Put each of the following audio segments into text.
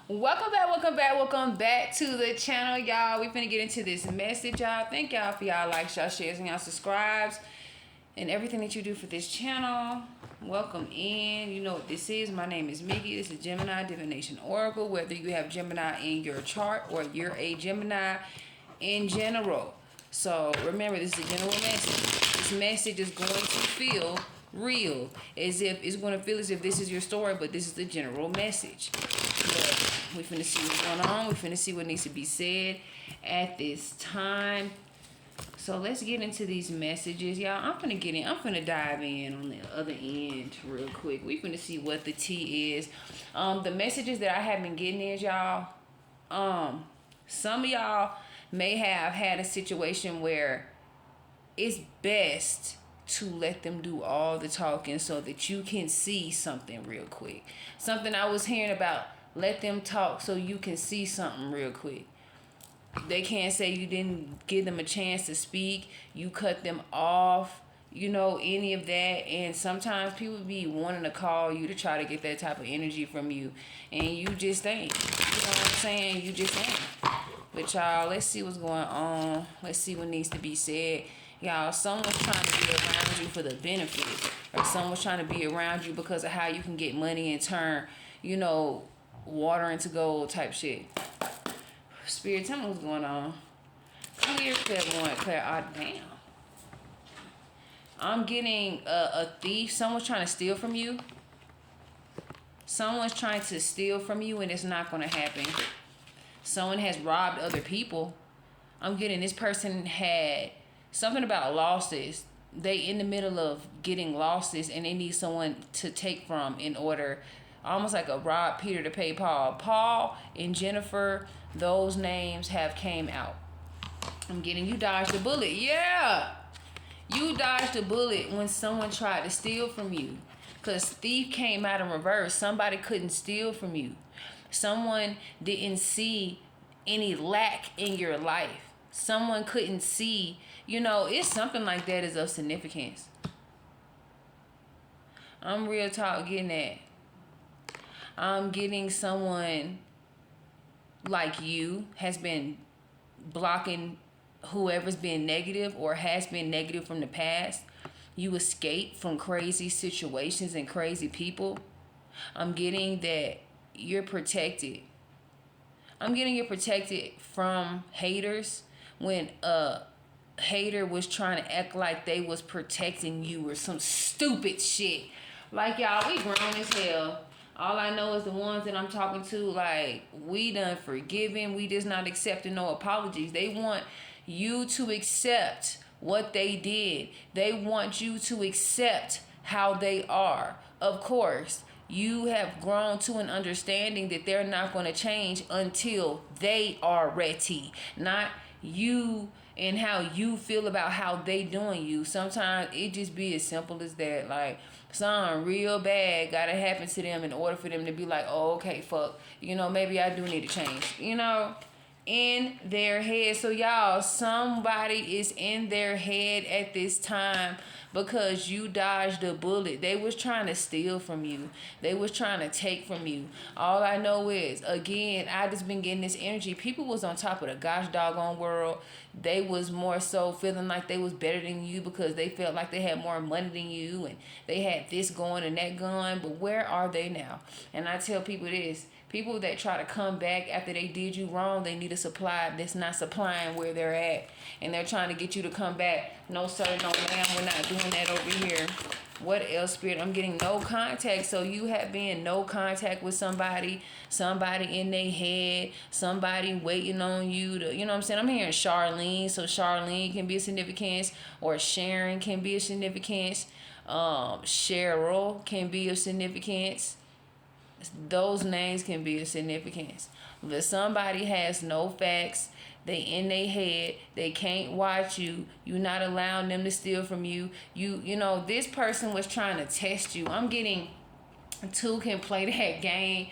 Welcome back to the channel, y'all. We finna get into this message, y'all. Thank y'all for y'all likes, y'all shares, and y'all subscribes, and everything that you do for this channel. Welcome in. You know what this is. My name is Mickey. This is Gemini Divination Oracle. Whether you have Gemini in your chart or you're a Gemini in general. So remember, this is a general message. This message is going to feel real, as if it's going to feel as if this is your story, but this is the general message. But we finna see what's going on. We finna see what needs to be said at this time. So let's get into these messages, y'all. I'm finna dive in on the other end real quick. We finna see what the tea is. The messages that I have been getting is, y'all, some of y'all may have had a situation where it's best to let them do all the talking so that you can see something real quick. Something I was hearing about, let them talk so you can see something real quick. They can't say you didn't give them a chance to speak, you cut them off, any of that. And sometimes people be wanting to call you to try to get that type of energy from you, and you just ain't. You know what I'm saying? You just ain't. But y'all, let's see what's going on. Let's see what needs to be said. Y'all, someone's trying to be around you for the benefit, or someone's trying to be around you because of how you can get money and turn, water into gold type shit. Spirit, tell me what's going on. Clear, clairvoyant, damn. I'm getting a thief. Someone's trying to steal from you. Someone's trying to steal from you, and it's not going to happen. Someone has robbed other people. I'm getting this person had something about losses. They in the middle of getting losses, and they need someone to take from in order, almost like a rob Peter to pay Paul. Paul and Jennifer, those names have came out. I'm getting you dodged the bullet. Yeah. You dodged the bullet when someone tried to steal from you. Because thief came out in reverse. Somebody couldn't steal from you. Someone didn't see any lack in your life. Someone couldn't see, it's something like that is of significance. I'm real talk getting that. I'm getting someone like you has been blocking whoever's been negative or has been negative from the past. You escape from crazy situations and crazy people. I'm getting that you're protected. I'm getting you're protected from haters. When a hater was trying to act like they was protecting you or some stupid shit. Like, y'all, we grown as hell. All I know is the ones that I'm talking to, like, we done forgiven. We just not accepting no apologies. They want you to accept what they did. They want you to accept how they are. Of course, you have grown to an understanding that they're not going to change until they are ready. Not you and how you feel about how they doing you. Sometimes it just be as simple as that. Like, something real bad gotta happen to them in order for them to be like, oh, okay, fuck, maybe I do need to change, in their head. So y'all, somebody is in their head at this time because you dodged a bullet. They was trying to steal from you. They was trying to take from you. All I know is, again, I just been getting this energy. People was on top of the gosh doggone world. They was more so feeling like they was better than you because they felt like they had more money than you and they had this going and that going. But where are they now? And I tell people this. People that try to come back after they did you wrong, they need a supply that's not supplying where they're at. And they're trying to get you to come back. No, sir, no, ma'am, we're not doing that over here. What else, Spirit? I'm getting no contact. So you have been no contact with somebody in their head, somebody waiting on you to, what I'm saying? I'm hearing Charlene. So Charlene can be a significance, or Sharon can be a significance. Cheryl can be of significance. Those names can be of significance. But somebody has no facts. They in their head. They can't watch you. You're not allowing them to steal from you. This person was trying to test you. I'm getting two can play that game.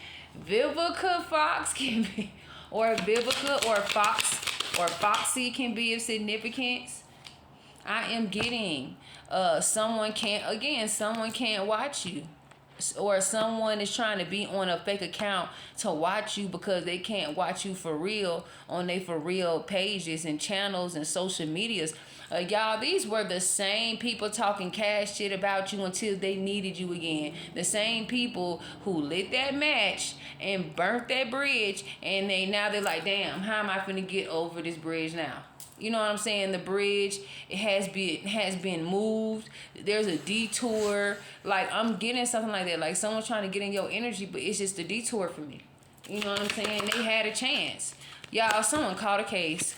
Vivica Fox can be, or Vivica or Fox or Foxy can be of significance. I am getting someone can't watch you. or someone is trying to be on a fake account to watch you because they can't watch you for real on their for real pages and channels and social medias. Y'all, these were the same people talking cash shit about you until they needed you again. The same people who lit that match and burnt that bridge, and they're like, damn, how am I finna get over this bridge now? You know what I'm saying? The bridge, it has been moved. There's a detour. Like, I'm getting something like that. Like, someone's trying to get in your energy, but it's just a detour for me. You know what I'm saying? They had a chance. Y'all, someone caught a case.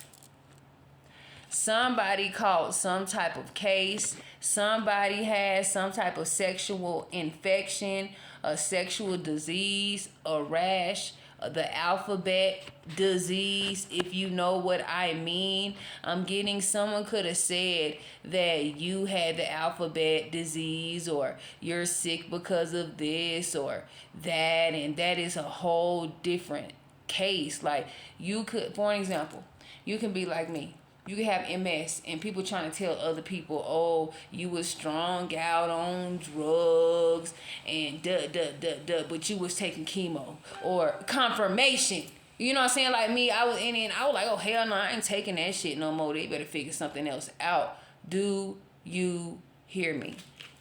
Somebody caught some type of case. Somebody has some type of sexual infection, a sexual disease, a rash, the alphabet disease, if you know what I mean. I'm getting someone could have said that you had the alphabet disease, or you're sick because of this or that, and that is a whole different case. Like, you could, for an example, you can be like me. You can have MS and people trying to tell other people, oh, you was strung out on drugs and but you was taking chemo or confirmation. You know what I'm saying? Like me, I was like, oh, hell no, I ain't taking that shit no more. They better figure something else out. Do you hear me?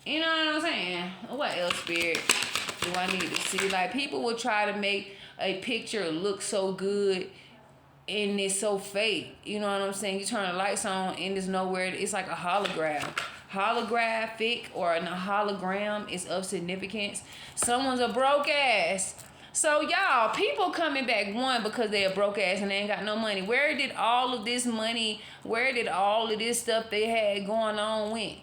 You know what I'm saying? What else, Spirit, do I need to see? Like, people will try to make a picture look so good and it's so fake. You know what I'm saying? You turn the lights on and there's nowhere. It's like a hologram. Holographic or a hologram is of significance. Someone's a broke ass. So y'all, people coming back, one, because they're broke ass and they ain't got no money. Where did all of this money, where did all of this stuff they had going on went?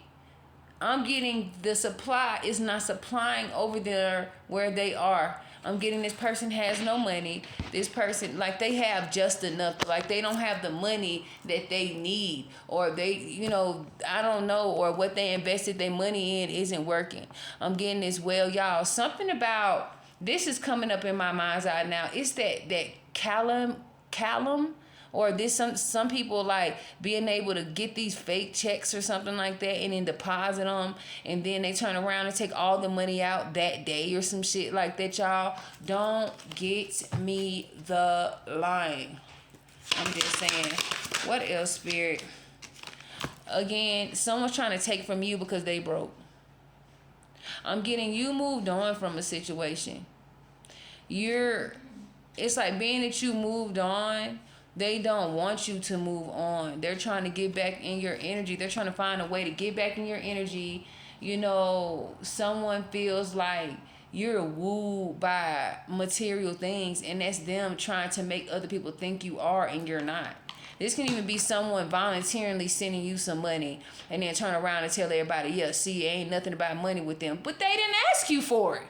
I'm getting the supply is not supplying over there where they are. I'm getting this person has no money. This person, like, they have just enough. Like, they don't have the money that they need. Or they, you know, I don't know. Or what they invested their money in isn't working. I'm getting this, well, y'all, something about, this is coming up in my mind's eye now. It's that callum. Or this some people like being able to get these fake checks or something like that and then deposit them, and then they turn around and take all the money out that day or some shit like that. Y'all, don't get me the line. I'm just saying. What else, Spirit? Again, someone's trying to take from you because they broke. I'm getting you moved on from a situation. It's like being that you moved on, they don't want you to move on. They're trying to get back in your energy. They're trying to find a way to get back in your energy. You know, someone feels like you're wooed by material things, and that's them trying to make other people think you are and you're not. This can even be someone voluntarily sending you some money and then turn around and tell everybody, yeah, see, ain't nothing about money with them. But they didn't ask you for it.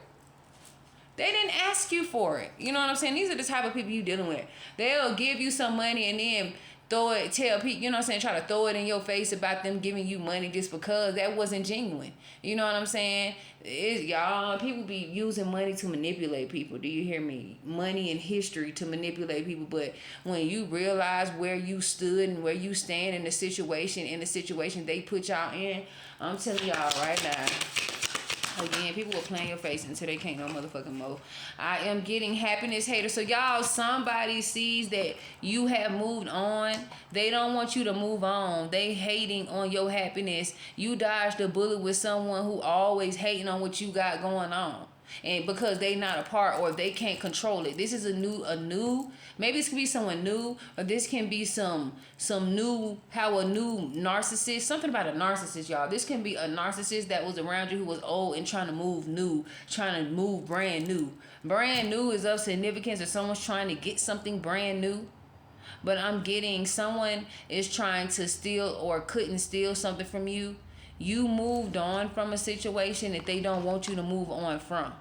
They didn't ask you for it. You know what I'm saying? These are the type of people you dealing with. They'll give you some money and then tell people, you know what I'm saying, try to throw it in your face about them giving you money just because that wasn't genuine. You know what I'm saying? Y'all, people be using money to manipulate people. Do you hear me? Money and history to manipulate people. But when you realize where you stood and where you stand in the situation they put y'all in, I'm telling y'all right now, again, people will play in your face until they can't no motherfucking more. I am getting happiness haters. So y'all, somebody sees that you have moved on. They don't want you to move on. They hating on your happiness. You dodged a bullet with someone who always hating on what you got going on. And because they not a part or they can't control it. This is a new, maybe this could be someone new, or this can be some new, how a new narcissist, something about a narcissist, y'all. This can be a narcissist that was around you who was old and trying to move new, trying to move brand new. Brand new is of significance if someone's trying to get something brand new. But I'm getting someone is trying to steal or couldn't steal something from you. You moved on from a situation that they don't want you to move on from.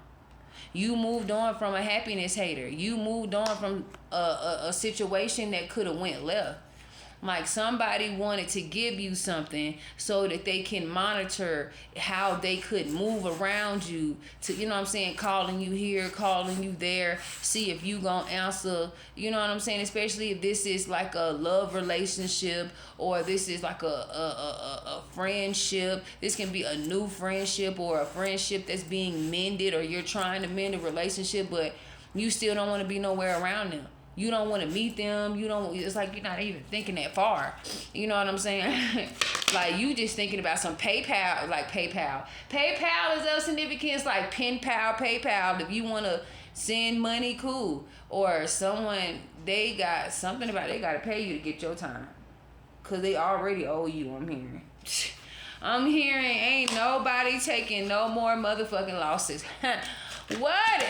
You moved on from a happiness hater. You moved on from a situation that could have went left. Like somebody wanted to give you something so that they can monitor how they could move around you to, you know what I'm saying, calling you here, calling you there, see if you gonna answer, you know what I'm saying, especially if this is like a love relationship or this is like a friendship. This can be a new friendship or a friendship that's being mended, or you're trying to mend a relationship, but you still don't want to be nowhere around them. You don't want to meet them. You don't. It's like you're not even thinking that far. You know what I'm saying? Like you just thinking about some PayPal, like PayPal. PayPal is of significance, like pen pal, PayPal. If you want to send money, cool. Or someone, they got something about they got to pay you to get your time, cause they already owe you. I'm hearing. I'm hearing ain't nobody taking no more motherfucking losses. What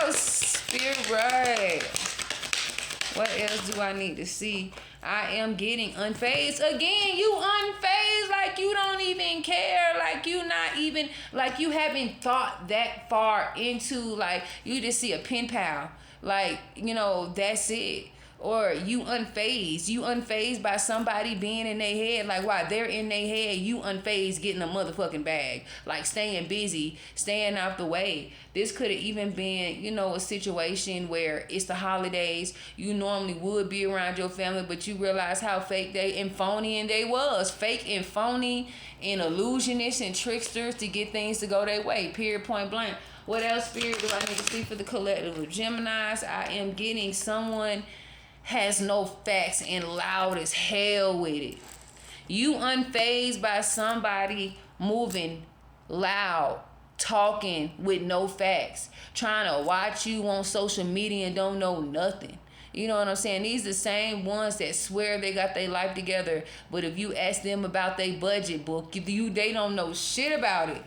else, Spirit? What else do I need to see? I am getting unfazed. Again, you unfazed, like you don't even care. Like you not even, like you haven't thought that far into, like you just see a pen pal. Like, you know, that's it. Or you unfazed. You unfazed by somebody being in their head. Like while they're in their head, you unfazed getting a motherfucking bag. Like staying busy, staying out the way. This could have even been, you know, a situation where it's the holidays. You normally would be around your family, but you realize how fake they and phony and they was. Fake and phony and illusionists and tricksters to get things to go their way. Period, point blank. What else, Spirit, do I need to see for the collective of Geminis? I am getting someone has no facts and loud as hell with it. You unfazed by somebody moving loud, talking with no facts, trying to watch you on social media and don't know nothing. You know what I'm saying? These the same ones that swear they got their life together, but if you ask them about their budget book, they don't know shit about it.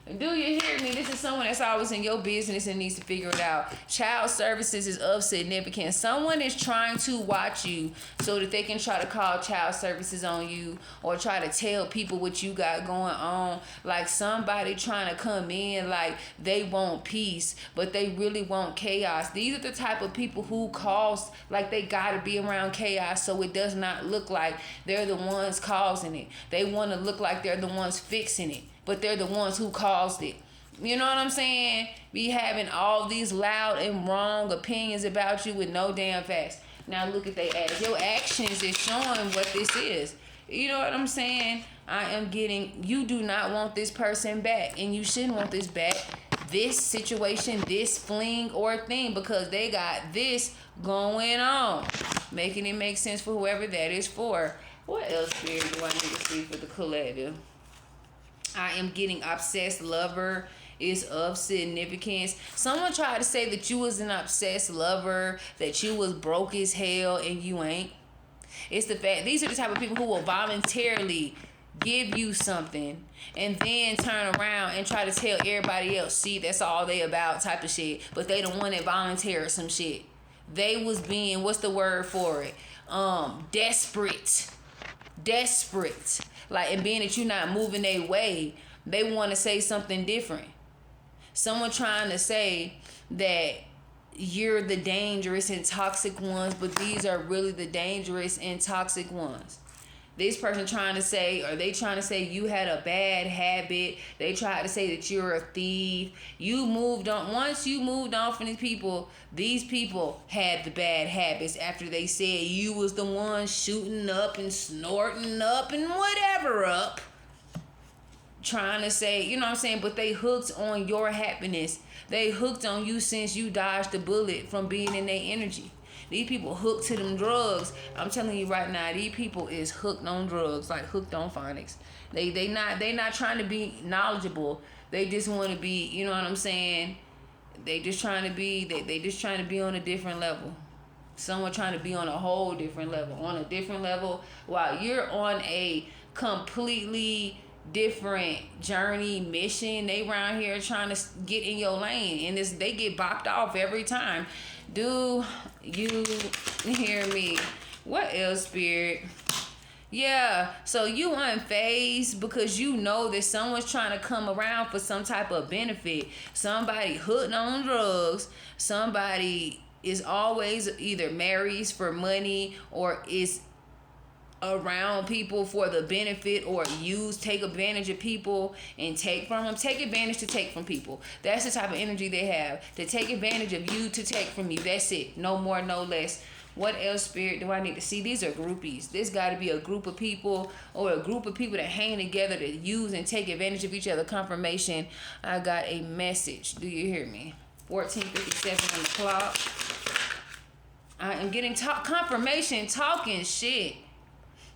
Do you hear me? This is someone that's always in your business and needs to figure it out. Child services is of significance. Someone is trying to watch you so that they can try to call child services on you or try to tell people what you got going on. Like somebody trying to come in like they want peace, but they really want chaos. These are the type of people who cause, like they gotta be around chaos so it does not look like they're the ones causing it. They want to look like they're the ones fixing it, but they're the ones who caused it. You know what I'm saying? Be having all these loud and wrong opinions about you with no damn facts. Now look at their ass. Your actions is showing what this is. You know what I'm saying? I am getting, you do not want this person back, and you shouldn't want this back. This situation, this fling or thing, because they got this going on. Making it make sense for whoever that is for. What else, Spirit, do I need to see for the collective? I am getting obsessed lover is of significance. Someone tried to say that you was an obsessed lover, that you was broke as hell, and you ain't. It's the fact, these are the type of people who will voluntarily give you something and then turn around and try to tell everybody else, see, that's all they about type of shit. But they the one that volunteered some shit. They was being, what's the word for it? Desperate. Like, and being that you're not moving their way, they want to say something different. Someone trying to say that you're the dangerous and toxic ones, but these are really the dangerous and toxic ones. This person trying to say, or they trying to say you had a bad habit. They tried to say that you're a thief. You moved on. Once you moved on from these people had the bad habits after they said you was the one shooting up and snorting up and whatever up. Trying to say, you know what I'm saying? But they hooked on your happiness. They hooked on you since you dodged the bullet from being in their energy. These people hooked to them drugs. I'm telling you right now, these people is hooked on drugs, like hooked on phonics. They not trying to be knowledgeable. They just want to be, you know what I'm saying? They just trying to be, they just trying to be on a different level. Someone trying to be on a whole different level, while you're on a completely different journey, mission. They around here trying to get in your lane, and they get bopped off every time. Do you hear me? What else, Spirit? Yeah, so you unfazed because you know that someone's trying to come around for some type of benefit. Somebody hooked on drugs. Somebody is always either marries for money or is around people for the benefit or take advantage of people and take from them. Take advantage to take from people. That's the type of energy they have. To take advantage of you to take from you. That's it. No more, no less. What else, Spirit, do I need to see? These are groupies. This got to be a group of people or a group of people that hang together to use and take advantage of each other. Confirmation. I got a message. Do you hear me? 14:57 on the clock. I am getting confirmation, talking shit.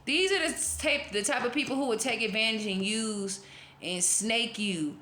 These are the type of people who would take advantage and use and snake you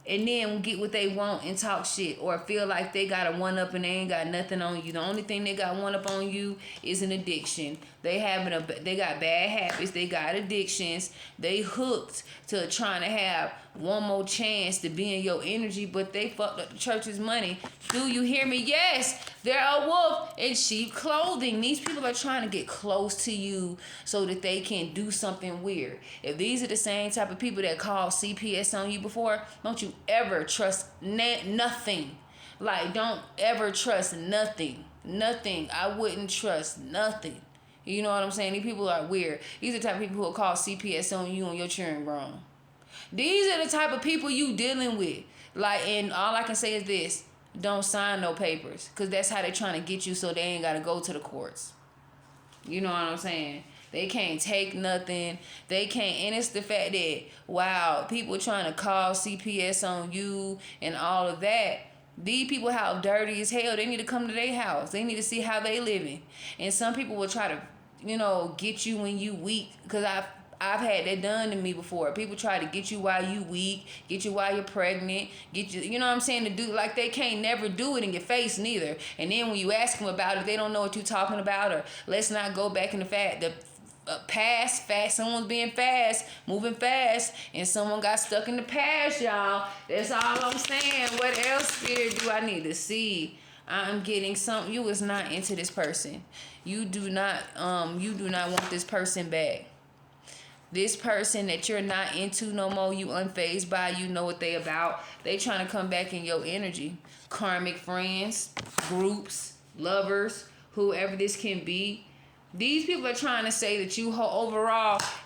and then get what they want and talk shit or feel like they got a one up and they ain't got nothing on you. The only thing they got one up on you is an addiction. They got bad habits. They got addictions. They hooked to trying to have one more chance to be in your energy, but they fucked up the church's money. Do you hear me? Yes, they're a wolf in sheep clothing. These people are trying to get close to you so that they can do something weird. If these are the same type of people that called CPS on you before, don't you ever trust nothing. Like, don't ever trust nothing. Nothing. I wouldn't trust nothing. You know what I'm saying? These people are weird. These are the type of people who will call CPS on you and your children grown. These are the type of people you dealing with. Like, and all I can say is this. Don't sign no papers. Because that's how they trying to get you so they ain't got to go to the courts. You know what I'm saying? They can't take nothing. They can't. And it's the fact that, wow, people trying to call CPS on you and all of that. These people how dirty as hell. They need to come to their house. They need to see how they living. And some people will try to, get you when you weak. Because I've had that done to me before. People try to get you while you weak, get you while you're pregnant, get you, you know what I'm saying, to do, like they can't never do it in your face neither. And then when you ask them about it, they don't know what you're talking about. Or let's not go back in the fact, past, someone's being fast, moving fast, and someone got stuck in the past, y'all. That's all I'm saying. What else, Spirit, do I need to see? I'm getting something. You was not into this person. You do not want this person back. This person that you're not into no more, you unfazed by, you know what they about. They trying to come back in your energy. Karmic friends, groups, lovers, whoever this can be. These people are trying to say that you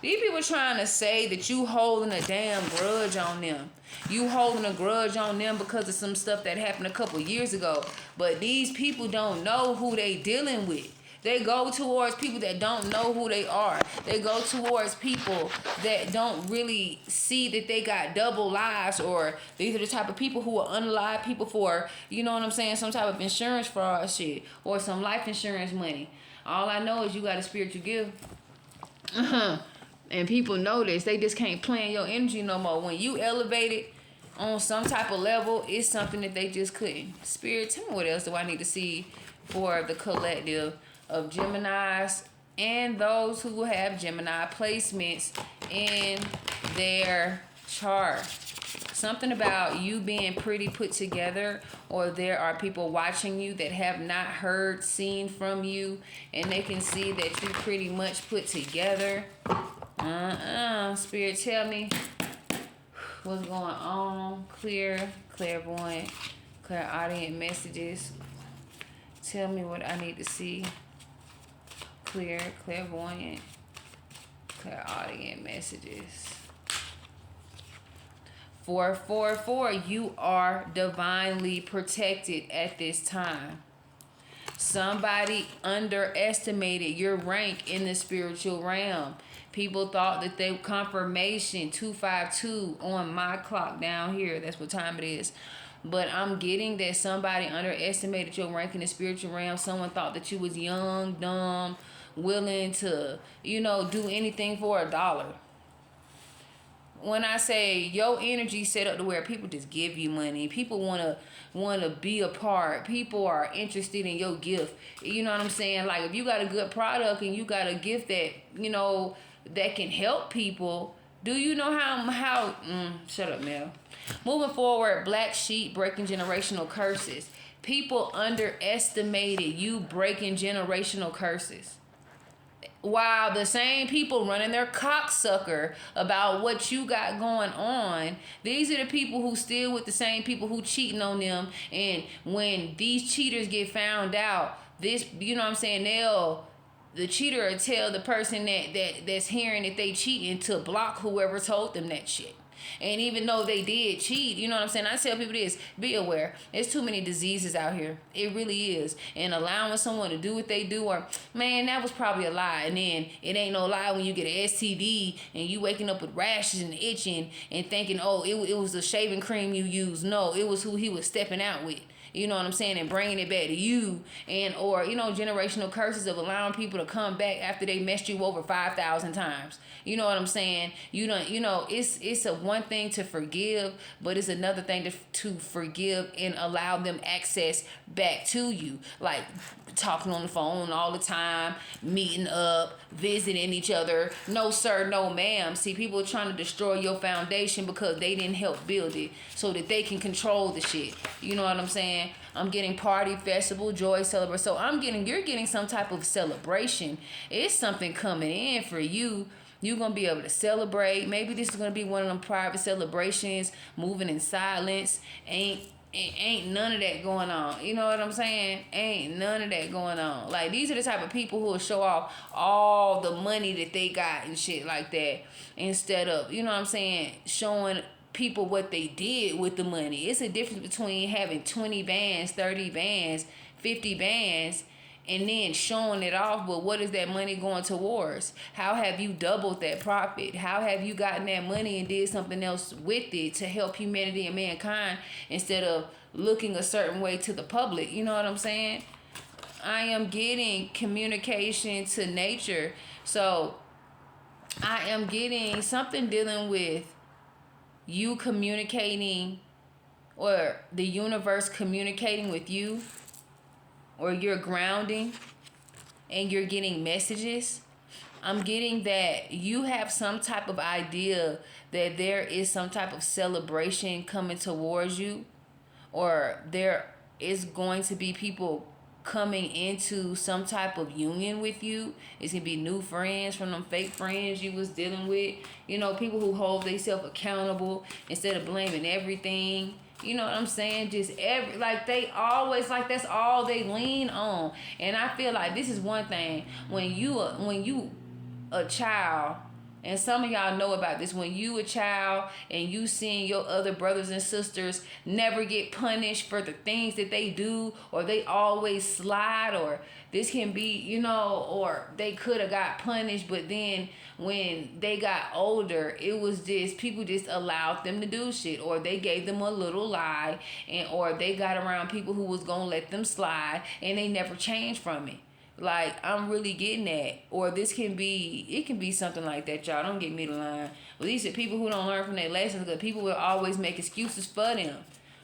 these people are trying to say that you holding a damn grudge on them. You holding a grudge on them because of some stuff that happened a couple years ago. But these people don't know who they dealing with. They go towards people that don't know who they are. They go towards people that don't really see that they got double lives, or these are the type of people who will unalive people for, you know what I'm saying, some type of insurance fraud shit or some life insurance money. All I know is you got a spiritual gift. And people know this. They just can't play in your energy no more. When you elevate it on some type of level, it's something that they just couldn't. Spirit, tell me what else do I need to see for the collective of Geminis and those who have Gemini placements in their chart. Something about you being pretty put together, or there are people watching you that have not heard, seen from you, and they can see that you pretty much put together. Spirit, tell me what's going on. Clairvoyant, clairaudient messages. Tell me what I need to see. Clairvoyant, clairaudient messages. 444, you are divinely protected at this time. Somebody underestimated your rank in the spiritual realm. People thought that they confirmation 252 on my clock down here. That's what time it is. But I'm getting that somebody underestimated your rank in the spiritual realm. Someone thought that you was young, dumb, willing to, do anything for $1. When I say your energy set up to where people just give you money, people wanna be a part, people are interested in your gift. You know what I'm saying? Like, if you got a good product and you got a gift that that can help people, do you know how shut up, Mel. Moving forward, black sheep breaking generational curses. People underestimated you breaking generational curses. While the same people running their cocksucker about what you got going on, these are the people who still with the same people who cheating on them. And when these cheaters get found out, this, you know what I'm saying, the cheater will tell the person that's hearing that they cheating to block whoever told them that shit. And even though they did cheat, you know what I'm saying? I tell people this, be aware. There's too many diseases out here. It really is. And allowing someone to do what they do, or, man, that was probably a lie. And then it ain't no lie when you get an STD and you waking up with rashes and itching and thinking, oh, it was the shaving cream you used. No, it was who he was stepping out with. You know what I'm saying? And bringing it back to you. And, or, you know, generational curses of allowing people to come back after they messed you over 5,000 times. You know what I'm saying? You don't, you know, it's a one thing to forgive, but it's another thing to forgive and allow them access back to you. Like talking on the phone all the time, meeting up, visiting each other. No, sir, no, ma'am. See, people are trying to destroy your foundation because they didn't help build it so that they can control the shit. You know what I'm saying? I'm getting party, festival, joy, celebrate. So you're getting some type of celebration. It's something coming in for you. You're going to be able to celebrate. Maybe this is going to be one of them private celebrations, moving in silence. Ain't none of that going on. You know what I'm saying? Ain't none of that going on. Like, these are the type of people who will show off all the money that they got and shit like that, instead of, you know what I'm saying, showing people what they did with the money. It's a difference between having 20 bands, 30 bands, 50 bands, and then showing it off. But what is that money going towards? How have you doubled that profit? How have you gotten that money and did something else with it to help humanity and mankind, instead of looking a certain way to the public? You know what I'm saying? I am getting communication to nature. So I am getting something dealing with you communicating, or the universe communicating with you, or you're grounding and you're getting messages. I'm getting that you have some type of idea that there is some type of celebration coming towards you, or there is going to be people coming into some type of union with you. It's gonna be new friends from them fake friends you was dealing with. You know, people who hold themselves accountable instead of blaming everything. You know what I'm saying? Just they always, like, that's all they lean on. And I feel like this is one thing, when you a child, and some of y'all know about this, when you a child and you seeing your other brothers and sisters never get punished for the things that they do, or they always slide, or this can be, you know, or they could have got punished, but then when they got older, it was just, people just allowed them to do shit, or they gave them a little lie, and or they got around people who was gonna let them slide, and they never changed from it. Like, I'm really getting that. Or it can be something like that, y'all. Don't get me the line. But these are people who don't learn from their lessons, because people will always make excuses for them.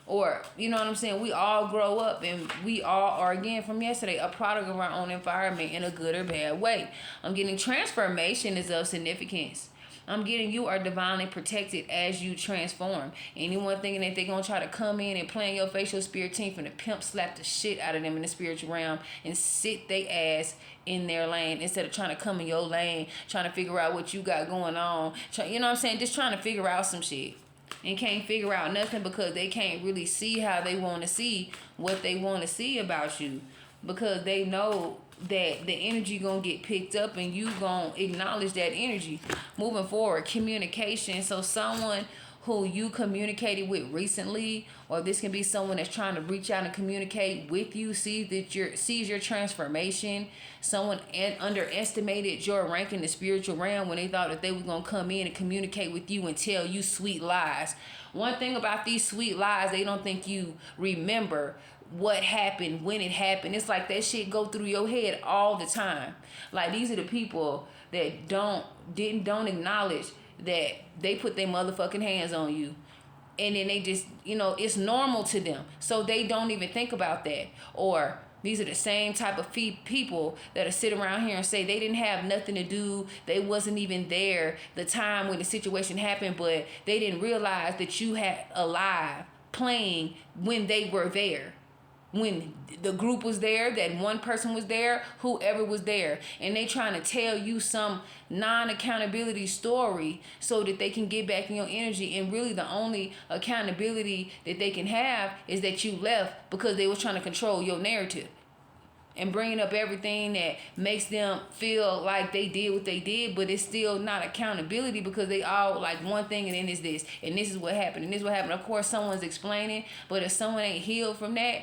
Or, you know what I'm saying? We all grow up, and we all are, again, from yesterday, a product of our own environment in a good or bad way. I'm getting transformation is of significance. I'm getting you are divinely protected as you transform. Anyone thinking that they're going to try to come in and play in your face, your spirit team, from the pimp slap the shit out of them in the spiritual realm and sit they ass in their lane, instead of trying to come in your lane, trying to figure out what you got going on. You know what I'm saying? Just trying to figure out some shit. And can't figure out nothing because they can't really see how they want to see what they want to see about you, because they know that the energy gonna get picked up and you gonna acknowledge that energy. Moving forward, communication. So someone who you communicated with recently, or this can be someone that's trying to reach out and communicate with you, sees your transformation. Someone underestimated your rank in the spiritual realm when they thought that they were gonna come in and communicate with you and tell you sweet lies. One thing about these sweet lies, they don't think you remember what happened, when it happened. It's like that shit go through your head all the time. Like, these are the people that don't acknowledge that they put their motherfucking hands on you, and then they just, you know, it's normal to them, so they don't even think about that. Or these are the same type of people that are sit around here and say they didn't have nothing to do, they wasn't even there the time when the situation happened, but they didn't realize that you had alive playing when they were there. When the group was there, that one person was there, whoever was there, and they trying to tell you some non-accountability story so that they can get back in your energy. And really the only accountability that they can have is that you left because they was trying to control your narrative. and bringing up everything that makes them feel like they did what they did, but it's still not accountability because they all like one thing and then it's this and this is what happened and this is what happened. Of course, someone's explaining, but if someone ain't healed from that,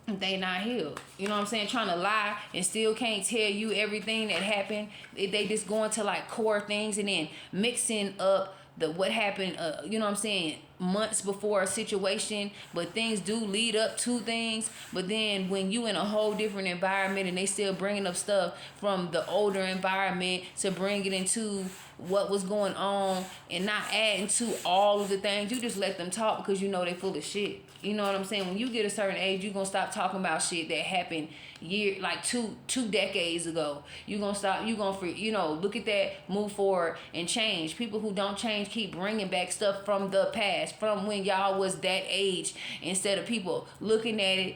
they not healed. You know what I'm saying? Trying to lie and still can't tell you everything that happened. They just going to like core things and then mixing up the what happened, you know what I'm saying, months before a situation, but things do lead up to things. But then when you in a whole different environment and they still bringing up stuff from the older environment to bring it into what was going on and not adding to all of the things, you just let them talk because you know they full of shit. You know what I'm saying? When you get a certain age, you're gonna stop talking about shit that happened two decades ago. You're gonna stop, look at that, move forward and change. People who don't change keep bringing back stuff from the past, from when y'all was that age, instead of people looking at it,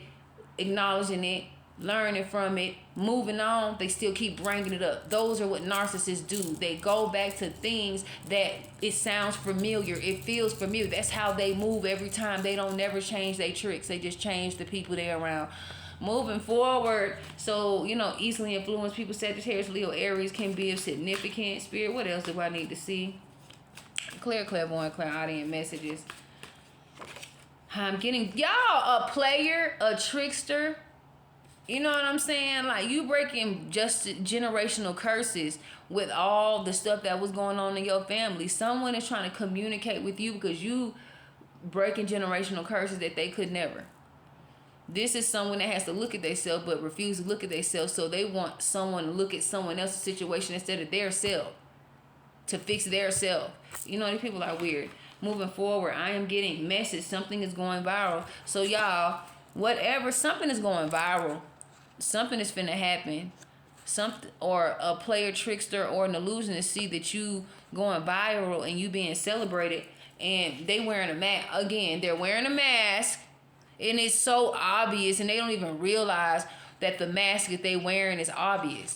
acknowledging it, learning from it, moving on. They still keep bringing it up. Those are what narcissists do. They go back to things that it sounds familiar, it feels familiar. That's how they move every time. They don't never change their tricks. They just change the people they're around. Moving forward, so easily influenced people, Sagittarius, Leo, Aries, can be of significant spirit. What else do I need to see? Clear, clairvoyant, clairaudient messages. I'm getting y'all a player, a trickster. You know what I'm saying? Like, you breaking just generational curses with all the stuff that was going on in your family. Someone is trying to communicate with you because you breaking generational curses that they could never. This is someone that has to look at themselves but refuse to look at themselves, so they want someone to look at someone else's situation instead of their self to fix their self. These people are weird. Moving forward, I am getting message. Something is going viral. So y'all, whatever, something is going viral. Something is finna happen. Something, or a player, trickster, or an illusionist see that you going viral and you being celebrated, and they wearing a mask. Again, they're wearing a mask, and it's so obvious, and they don't even realize that the mask that they wearing is obvious.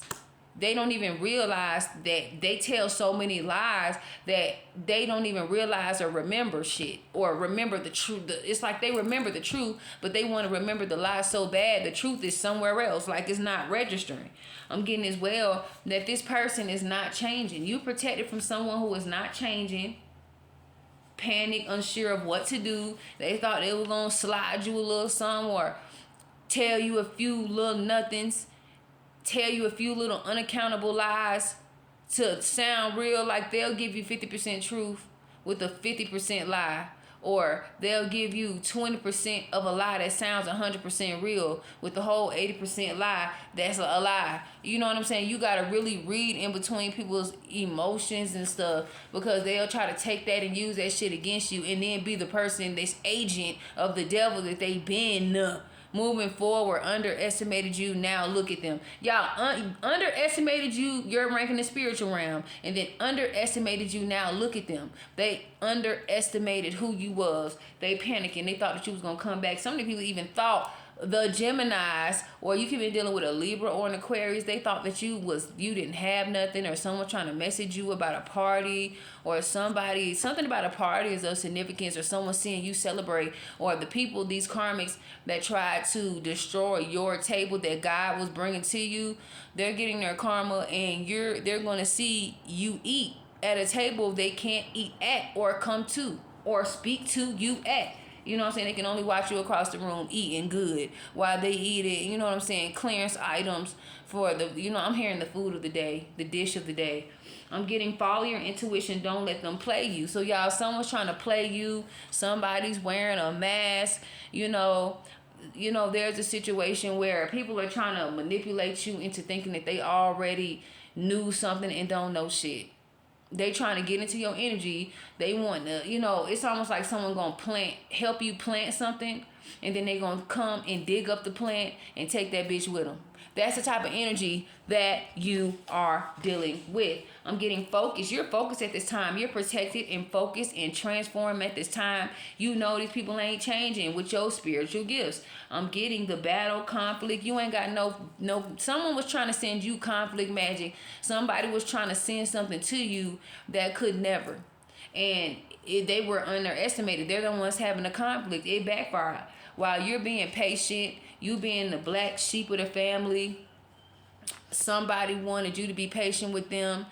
They don't even realize that they tell so many lies that they don't even realize or remember shit or remember the truth. It's like they remember the truth, but they want to remember the lie so bad. The truth is somewhere else, like it's not registering. I'm getting as well that this person is not changing. You protected from someone who is not changing. Panic, unsure of what to do. They thought they were going to slide you a little something or tell you a few little nothings. Tell you a few little unaccountable lies to sound real, like they'll give you 50% truth with a 50% lie, or they'll give you 20% of a lie that sounds 100% real with the whole 80% lie that's a lie. You know what I'm saying? You gotta really read in between people's emotions and stuff, because they'll try to take that and use that shit against you and then be the person that's agent of the devil that they been. Moving forward, underestimated you, now look at them. Y'all underestimated you, you're ranking the spiritual realm, and then underestimated you, now look at them. They underestimated who you was. They panicking. They thought that you was going to come back. Some of the people even thought the Geminis, or you could be dealing with a Libra or an Aquarius, they thought that you didn't have nothing, or someone trying to message you about a party, or something about a party is of significance, or someone seeing you celebrate, or the people, these karmics that tried to destroy your table that God was bringing to you, they're getting their karma, and they're going to see you eat at a table they can't eat at or come to or speak to you at. You know what I'm saying? They can only watch you across the room eating good while they eat it. You know what I'm saying? Clearance items for I'm hearing the food of the day, the dish of the day. I'm getting follow your intuition. Don't let them play you. So y'all, someone's trying to play you. Somebody's wearing a mask. There's a situation where people are trying to manipulate you into thinking that they already knew something and don't know shit. They trying to get into your energy. They want to, it's almost like someone gonna help you plant something, and then they gonna come and dig up the plant and take that bitch with them. That's the type of energy that you are dealing with. I'm getting focused. You're focused at this time. You're protected and focused and transformed at this time. You know these people ain't changing with your spiritual gifts. I'm getting the battle, conflict. You ain't got no. Someone was trying to send you conflict magic. Somebody was trying to send something to you that could never. And they were underestimated. They're the ones having a conflict. It backfired. while you're being patient, you being the black sheep of the family, somebody wanted you to be patient with them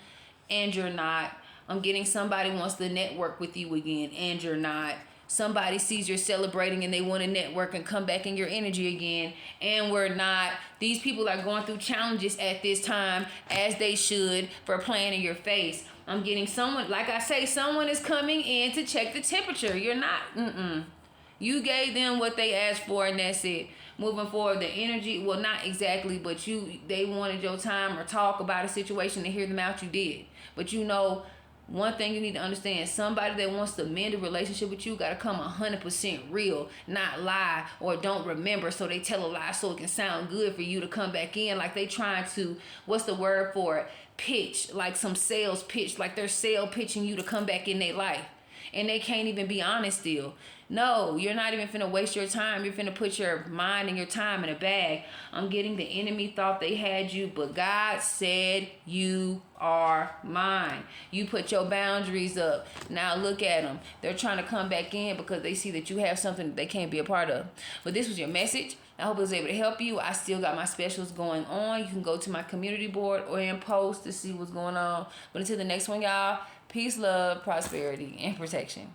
and you're not. I'm getting somebody wants to network with you again and you're not. Somebody sees you're celebrating and they want to network and come back in your energy again and we're not. These people are going through challenges at this time, as they should, for playing in your face. I'm getting someone, like I say, someone is coming in to check the temperature. You're not. You gave them what they asked for and that's it. Moving forward, the energy, well, not exactly, but they wanted your time or talk about a situation to hear them out, you did. But you know, one thing you need to understand, somebody that wants to mend a relationship with you got to come 100% real, not lie or don't remember, so they tell a lie so it can sound good for you to come back in, like they trying to, what's the word for it, pitch, like some sales pitch, like they're sale pitching you to come back in their life. And they can't even be honest still. No, you're not even finna waste your time. You're finna put your mind and your time in a bag. I'm getting the enemy thought they had you, but God said you are mine. You put your boundaries up. Now look at them. They're trying to come back in because they see that you have something that they can't be a part of. But this was your message. I hope it was able to help you. I still got my specials going on. You can go to my community board or in post to see what's going on. But until the next one, y'all, peace, love, prosperity, and protection.